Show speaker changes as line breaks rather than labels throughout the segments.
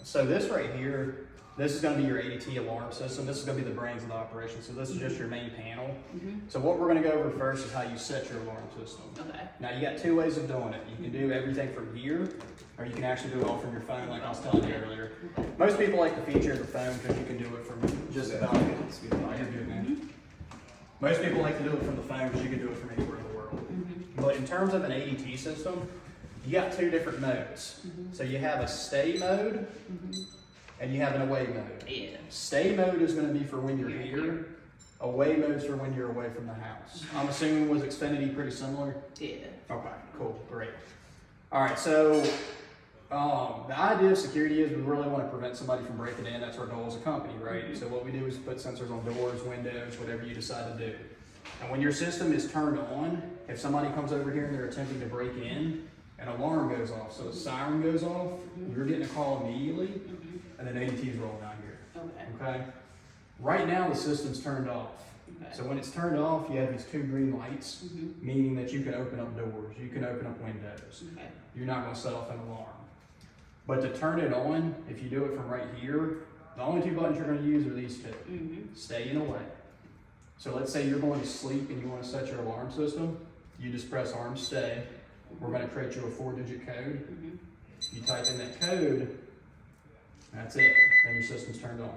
So this right here, this is going to be your ADT alarm system. This is going to be the brains of the operation. So this is just your main panel. So what we're going to go over first is how you set your alarm system.
Okay.
Now you got two ways of doing it. You can do everything from here, or you can actually do it all from your phone like I was telling you earlier. Most people like the feature of the phone because you can do it from just about, you're good, man. Most people like to do it from the phone because you can do it from anywhere in the world. But in terms of an ADT system, you got two different modes. So you have a stay mode and you have an away mode.
Yeah.
Stay mode is going to be for when you're here. Away mode is for when you're away from the house. I'm assuming was Xfinity pretty similar?
Yeah.
Okay, cool, great. All right, so the idea of security is we really want to prevent somebody from breaking in. That's our goal as a company, right? So what we do is put sensors on doors, windows, whatever you decide to do. And when your system is turned on, if somebody comes over here and they're attempting to break in, an alarm goes off. So a siren goes off, you're getting a call immediately, and then ADT is rolling out here.
Okay.
Okay? Right now the system's turned off.
Okay.
So when it's turned off, you have these two green lights, meaning that you can open up doors, you can open up windows.
Okay.
You're not going to set off an alarm. But to turn it on, if you do it from right here, the only two buttons you're going to use are these two, stay and away. So let's say you're going to sleep and you want to set your alarm system, you just press arm stay. We're going to create you a 4-digit code. You type in that code, that's it, and your system's turned on.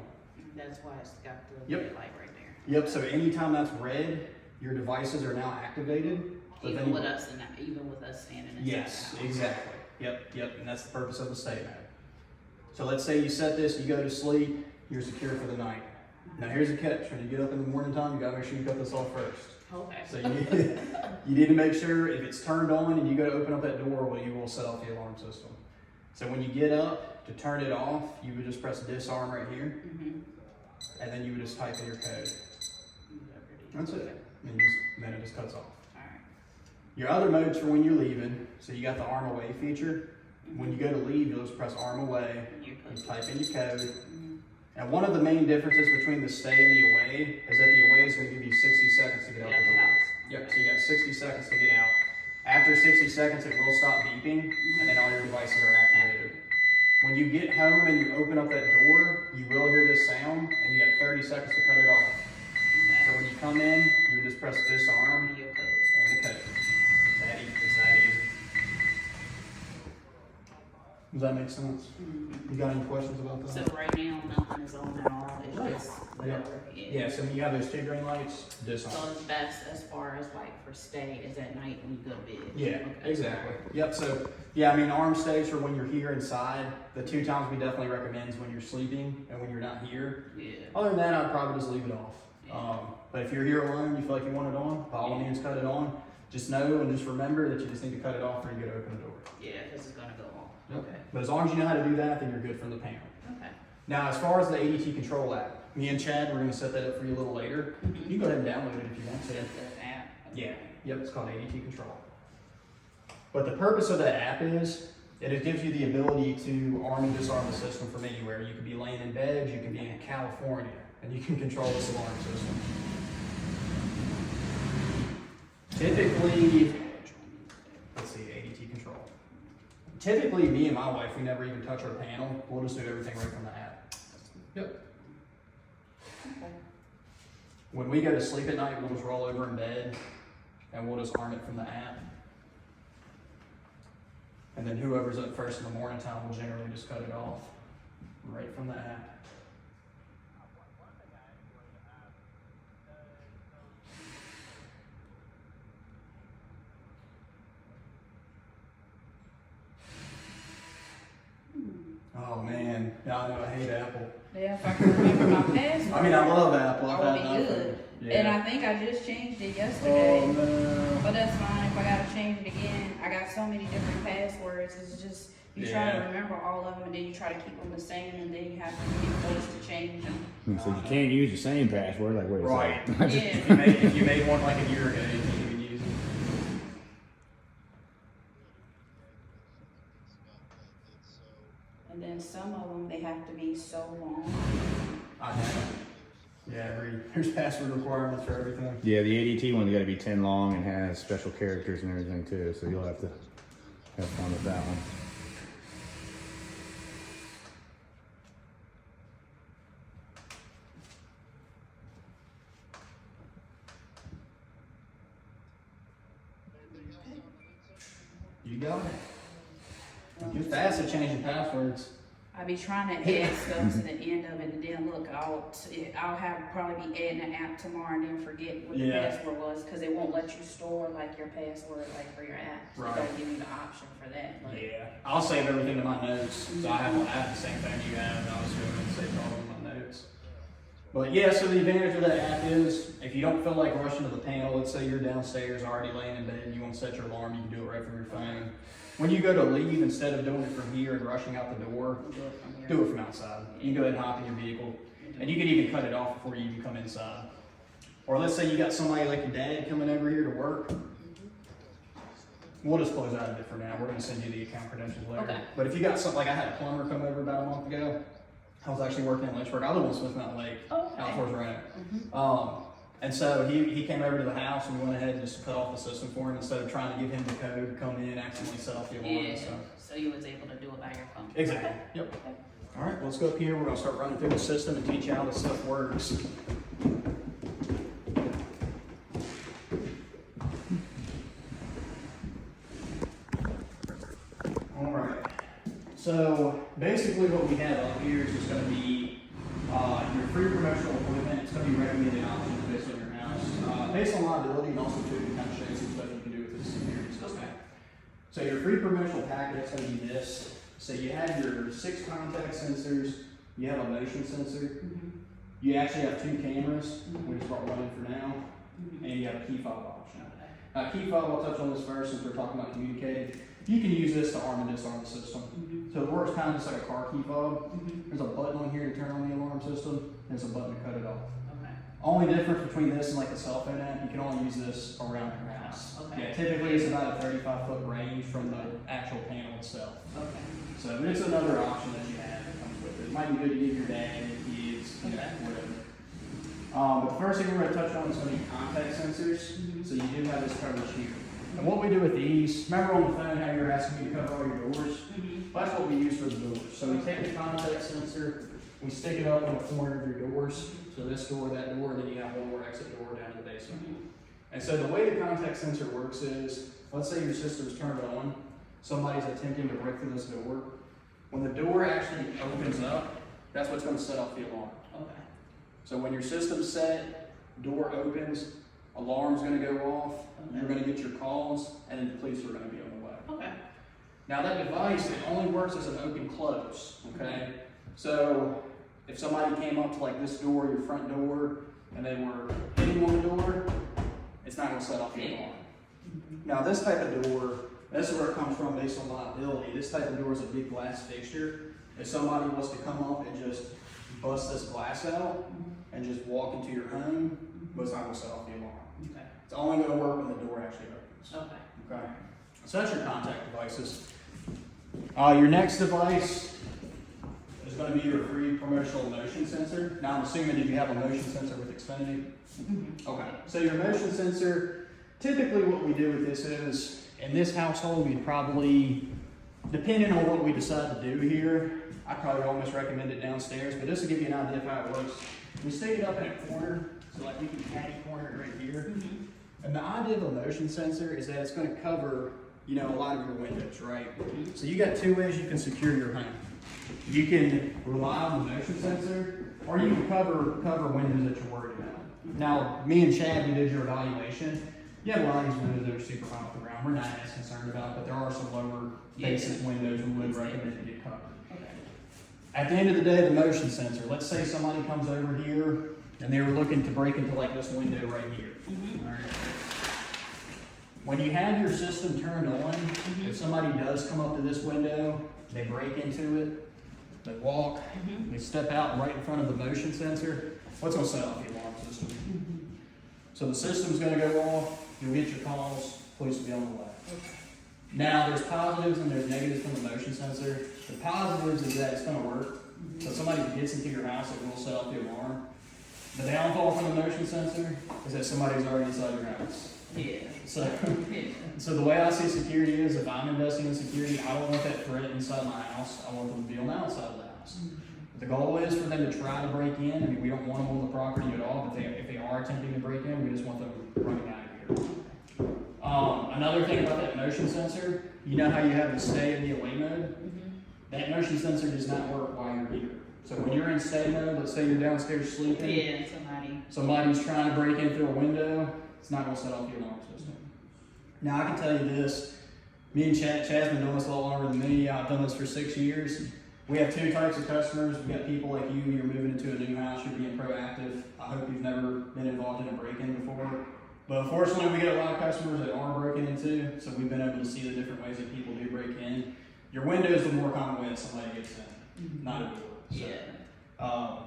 That's why it's got the
Yep.
red light right there.
Yep, so anytime that's red, your devices are now activated. But
Even
then
with us standing inside
yes,
the house.
exactly. Yep, and that's the purpose of the stay mode. So let's say you set this, you go to sleep, you're secure for the night. Now here's a catch, when you get up in the morning time, you gotta make sure you cut this off first.
Okay.
So you need to make sure if it's turned on and you go to open up that door, well, you will set off the alarm system. So when you get up to turn it off, you would just press disarm right here, and then you would just type in your code. That's it. And then it just cuts off.
Alright.
Your other modes for when you're leaving, so you got the arm away feature. When you go to leave, you'll just press arm away, you type in your code. And one of the main differences between the stay and the away is that the away is going to give you 60 seconds to get out the door. Yep, so you got 60 seconds to get out. After 60 seconds, it will stop beeping, and then all your devices are activated. When you get home and you open up that door, you will hear this sound, and you got 30 seconds to cut it off. So when you come in, you would just press disarm and the code. It's that easy. Does that make sense? You got any questions about that?
So right now, nothing is on at all, it's
Right.
just
Yeah.
whatever.
Yeah, so when you have those two green lights, disarm.
So it's best as far as like for stay is at night when you go to bed.
Yeah,
Okay.
exactly. Yep, so, yeah, I mean, arm stays for when you're here inside. The two times we definitely recommend is when you're sleeping and when you're not here.
Yeah.
Other than that, I'd probably just leave it off.
Yeah.
But if you're here alone, you feel like you want it on, by all means, cut it on. Just know and just remember that you just need to cut it off when you go to open the door.
Yeah, because it's gonna go on.
Yep.
Okay.
But as long as you know how to do that, then you're good from the panel.
Okay.
Now, as far as the ADT control app, me and Chad, we're gonna set that up for you a little later. You can go ahead and download it if you want to.
The app.
Yeah, yep, it's called ADT Control. But the purpose of that app is, it gives you the ability to arm and disarm the system from anywhere. You could be laying in bed, you can be in California, and you can control this alarm system. Typically, let's see, ADT Control. Typically, me and my wife, we never even touch our panel. We'll just do everything right from the app. Yep.
Okay.
When we go to sleep at night, we'll just roll over in bed and we'll just arm it from the app. And then whoever's up first in the morning time will generally just cut it off right from the app. Oh man, yeah, I know I hate Apple.
Yeah, if I can remember my password.
I mean, I love Apple. I've
I would
had
be
nothing.
good.
Yeah.
And I think I just changed it yesterday.
Oh no.
But that's fine if I gotta change it again. I got so many different passwords. It's just, you try to
Yeah.
remember all of them and then you try to keep them the same and then you have to get forced to change them.
So you can't use the same password, like wait a
Right.
second.
Yeah.
If you made one like a year ago, you can't even use it.
And then some of them, they have to be so long.
I know. Yeah, there's password requirements for everything.
Yeah, the ADT one's got to be 10 long and has special characters and everything too, so you'll have to have fun with that one.
go. You're fast at changing passwords.
I be trying to add stuff to the end of it, and then look, I'll have probably be adding an app tomorrow and then forget what the
Yeah.
password was, cause it won't let you store like your password like for your app. So
Right.
It don't give you the option for that. But
Yeah, I'll save everything to my notes. So I have the same thing you have, and I'll just go and save all of my notes. But yeah, so the advantage of that app is if you don't feel like rushing to the panel, let's say you're downstairs already laying in bed and you want to set your alarm, you can do it right from your phone. When you go to leave, instead of doing it from here and rushing out the door,
we'll do it from here.
do it from outside. You can go ahead and hop in your vehicle, and you can even cut it off before you even come inside. Or let's say you got somebody like your dad coming over here to work. We'll just close out of it for now. We're gonna send you the account credentials later.
Okay.
But if you got something, like I had a plumber come over about a month ago. I was actually working in Lynchburg. I live on Smith Mountain Lake,
Oh,
out
okay.
towards Roanoke. And so he came over to the house and we went ahead and just cut off the system for him instead of trying to give him the code, come in, accidentally set off the alarm
Yeah,
and stuff.
so you was able to do it by your phone.
Exactly, yep. All right, let's go up here. We're gonna start running through the system and teach you how this stuff works. All right, so basically what we have up here is just gonna be your free promotional equipment. It's gonna be recommended options based on your house, based on liability, and also too, to kind of show you some stuff you can do with this security system.
Okay.
So your free promotional packet is going to be this. So you have your 6 contact sensors, you have a motion sensor, you actually have 2 cameras, we just brought one in for now, and you have a key fob option. Key fob, I'll touch on this first since we're talking about communicating. You can use this to arm and disarm the system. So it works kind of just like a car key fob. There's a button on here to turn on the alarm system, and there's a button to cut it off.
Okay.
Only difference between this and like a cell phone app, you can only use this around your house.
Okay.
Yeah, typically it's about a 35-foot range from the actual panel itself.
Okay.
So it's another option that you have that comes with it. It might be good to give your dad and kids, you know,
Okay.
whatever. But the first thing we're going to touch on is going to be contact sensors. So you do have this covered here. And what we do with these, remember on the phone how you were asking me to cover all your doors? Well, that's what we use for the doors. So we take the contact sensor, we stick it up in the corner of your doors. So this door, that door, and then you have one more exit door down to the basement. And so the way the contact sensor works is, let's say your system's turned on, somebody's attempting to break through this door. When the door actually opens up, that's what's going to set off the alarm.
Okay.
So when your system's set, door opens, alarm's going to go off, you're going to get your calls, and then the police are going to be on the way.
Okay.
Now that device, it only works as an open close, okay? So if somebody came up to like this door, your front door, and they were hitting on the door, it's not gonna set off the alarm. Now this type of door, this is where it comes from based on liability. This type of door is a big glass fixture. If somebody was to come up and just bust this glass out and just walk into your home, it's not gonna set off the alarm.
Okay.
It's only gonna work when the door actually opens.
Okay.
Okay, so that's your contact devices. Your next device is going to be your free promotional motion sensor. Now I'm assuming that you have a motion sensor with Xfinity. Okay, so your motion sensor, typically what we do with this is, in this household, we'd probably, depending on what we decide to do here, I probably almost recommend it downstairs, but just to give you an idea of how it works, we stick it up in a corner, so like we can caddy corner it right here. And the idea of a motion sensor is that it's going to cover, you know, a lot of your windows, right? So you got 2 ways you can secure your home. You can rely on the motion sensor, or you can cover windows that you're worried about. Now, me and Chad, we did your evaluation. You have a lot of these windows that are super high off the ground. We're not as concerned about it, but there are some lower basic windows we would recommend to get covered.
Okay.
At the end of the day, the motion sensor, let's say somebody comes over here and they were looking to break into like this window right here. All right. When you have your system turned on, if somebody does come up to this window, they break into it, they walk, they step out right in front of the motion sensor, what's going to set off the alarm system? So the system's going to go off, you'll get your calls, police will be on the way. Now there's positives and there's negatives from the motion sensor. The positives is that it's going to work. So if somebody gets into your house, it will set off the alarm. The downfall from the motion sensor is that somebody's already inside your house.
Yeah.
So the way I see security is, if I'm investing in security, I don't want that threat inside my house. I want them to be on the outside of the house. The goal is for them to try to break in. I mean, we don't want them on the property at all, but if they are attempting to break in, we just want them running out of here. Another thing about that motion sensor, you know how you have the stay and the away mode? That motion sensor does not work while you're here. So when you're in stay mode, let's say you're downstairs sleeping,
Yeah,
somebody's trying to break in through a window, it's not gonna set off the alarm system. Now I can tell you this, me and Chad's been doing this a lot longer than me. I've done this for 6 years. We have two types of customers. We got people like you, you're moving into a new house, you're being proactive. I hope you've never been involved in a break-in before. But unfortunately, we get a lot of customers that are broken into, so we've been able to see the different ways that people do break in. Your window is the more common way that somebody gets in, not a door. So,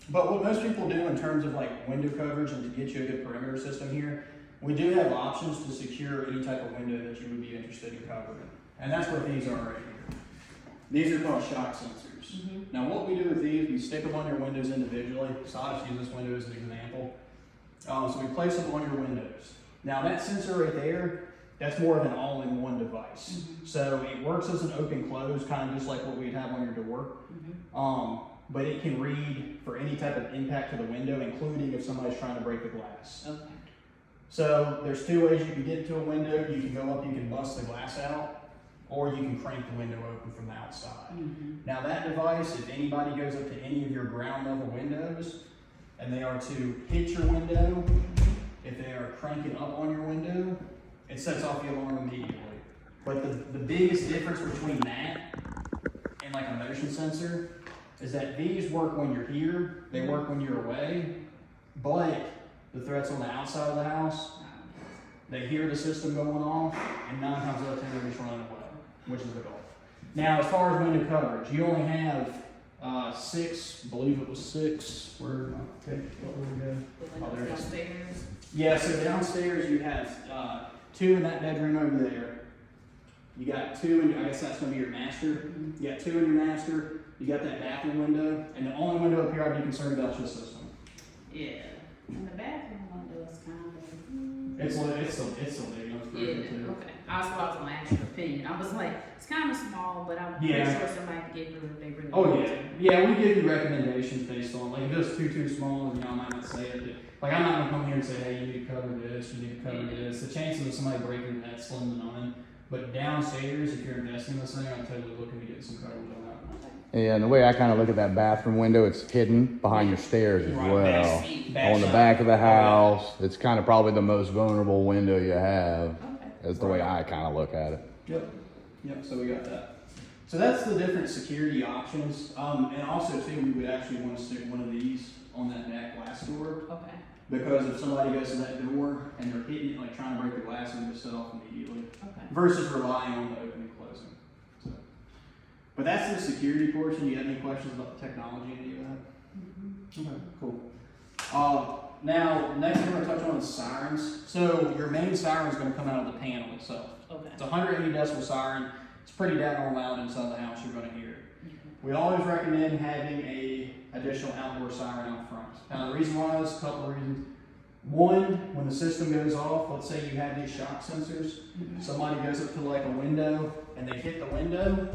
but what most people do in terms of like window coverage and to get you a good perimeter system here, we do have options to secure any type of window that you would be interested in covering. And that's what these are right here. These are called shock sensors. Now what we do with these, we stick them on your windows individually. So I'll just use this window as an example. So we place them on your windows. Now that sensor right there, that's more of an all-in-one device. So it works as an open-close, kind of just like what we'd have on your door. But it can read for any type of impact to the window, including if somebody's trying to break the glass.
Okay.
So there's two ways you can get to a window. You can go up, you can bust the glass out, or you can crank the window open from the outside. Now that device, if anybody goes up to any of your ground level windows, and they are to hit your window, if they are cranking up on your window, it sets off the alarm immediately. But the biggest difference between that and like a motion sensor is that these work when you're here, they work when you're away, but the threats on the outside of the house, they hear the system going off, and 9 times out of 10 they're just running away, which is the goal. Now, as far as window coverage, you only have 6, I believe it was 6. Where, okay, what were we doing? Oh, there it is.
Downstairs.
Yeah, so downstairs you have 2 in that bedroom over there. You got 2 in, I guess that's gonna be your master. You got 2 in your master. You got that bathroom window, and the only window up here I'd be concerned about is your system.
Yeah. And the bathroom window is kind of.
It's still big.
Okay. I was gonna ask your opinion. I was like, it's kind of small, but I'm pretty
Yeah.
sure somebody could get rid of it. Really
Oh
want
yeah,
to.
yeah. We give you recommendations based on like if it's too small, you know, I might not say it. But, like I'm not gonna come here and say, hey, you need to cover this, you need to cover this. The chances of somebody breaking that slim to none. But downstairs, if you're investing in this thing, I'm totally looking to get some coverage on that one.
Yeah, and the way I kind of look at that bathroom window, it's hidden behind your stairs as
Right,
well.
back
On the
side.
back of the house, it's kind of probably the most vulnerable window you have.
Okay.
That's the way I kind of look at it.
Yep. So we got that. So that's the different security options. And also too, we would actually want to stick one of these on that back glass door.
Okay.
Because if somebody goes to that door and they're hitting it, like trying to break the glass, and just set off immediately.
Okay.
Versus relying on the opening and closing. So, but that's the security portion. You have any questions about the technology and any of that? Okay, cool. Now, next thing we're gonna touch on is sirens. So your main siren is gonna come out of the panel itself.
Okay.
It's a 180 decibel siren. It's pretty daggone loud inside the house. You're gonna hear it. We always recommend having a additional outdoor siren out front. Now the reason why is a couple of reasons. One, when the system goes off, let's say you have these shock sensors, somebody goes up to like a window and they hit the window,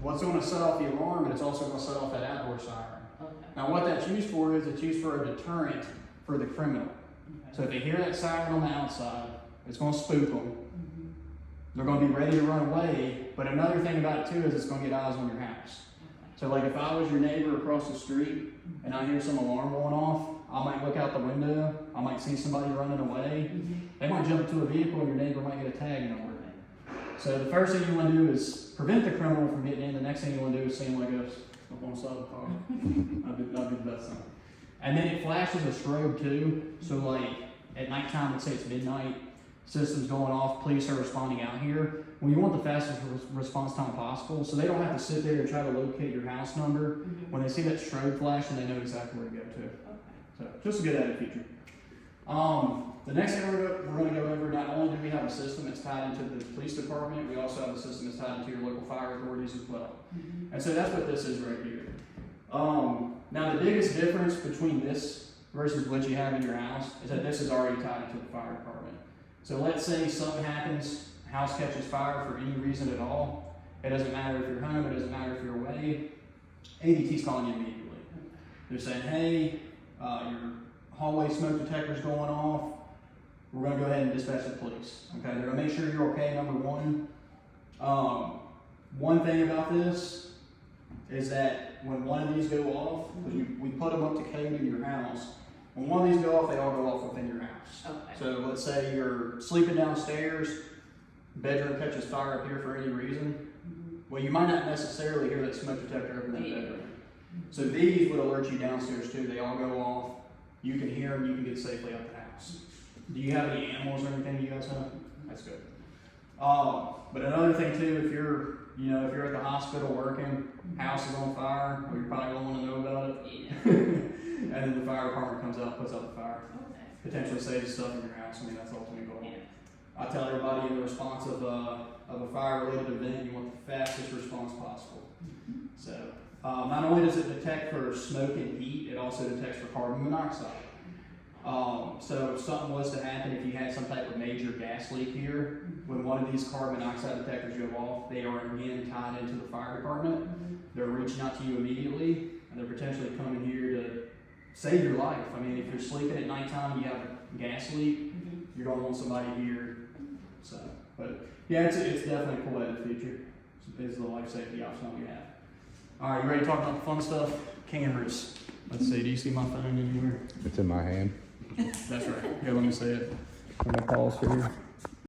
what's going to set off the alarm, and it's also going to set off that outdoor siren.
Okay.
Now what that's used for is it's used for a deterrent for the criminal. So if they hear that siren on the outside, it's going to spook them. They're going to be ready to run away, but another thing about it too is it's going to get eyes on your house. So like if I was your neighbor across the street and I hear some alarm going off, I might look out the window, I might see somebody running away, they might jump into a vehicle and your neighbor might get a tag number. So the first thing you want to do is prevent the criminal from getting in. The next thing you want to do is see him like this up on the side of the car. That'd be the best thing. And then it flashes a strobe too. So like at nighttime, let's say it's midnight, system's going off, police are responding out here. Well, you want the fastest response time possible, so they don't have to sit there and try to locate your house number. When they see that strobe flash, and they know exactly where to go to. So just a good added feature. The next thing we're going to go over, not only do we have a system that's tied into the police department, we also have a system that's tied into your local fire authorities as well. And so that's what this is right here. Now the biggest difference between this versus what you have in your house is that this is already tied into the fire department. So let's say something happens, house catches fire for any reason at all. It doesn't matter if you're home, it doesn't matter if you're away. ADT's calling you immediately. They're saying, hey, your hallway smoke detector's going off. we're gonna go ahead and dispatch the police. Okay, they're gonna make sure you're okay, number one. One thing about this is that when one of these go off, because we put them up to code in your house, when one of these go off, they all go off within your house.
Okay.
So let's say you're sleeping downstairs, bedroom catches fire up here for any reason. Well, you might not necessarily hear that smoke detector up in that bedroom. So these would alert you downstairs too. They all go off. You can hear them. You can get safely out the house. Do you have any animals or anything you guys have? That's good. But another thing too, if you're at the hospital working, house is on fire, well, you're probably gonna want to know about it.
Yeah.
And then the fire department comes out, puts out the fire,
Okay.
potentially saves stuff in your house. I mean, that's the ultimate goal.
Yeah.
I tell everybody in the response of a fire-related event, you want the fastest response possible. So, not only does it detect for smoke and heat, it also detects for carbon monoxide. So if something was to happen, if you had some type of major gas leak here, when one of these carbon monoxide detectors go off, they are again tied into the fire department. They're reaching out to you immediately, and they're potentially coming here to save your life. I mean, if you're sleeping at nighttime and you have a gas leak, you're gonna want somebody here. So, but yeah, it's definitely a cool added feature. It's the life safety option that we have. All right, you ready to talk about the fun stuff? Cameras. Let's see. Do you see my phone anywhere?
It's in my hand.
That's right. Here, let me see it. I'm gonna pause for you.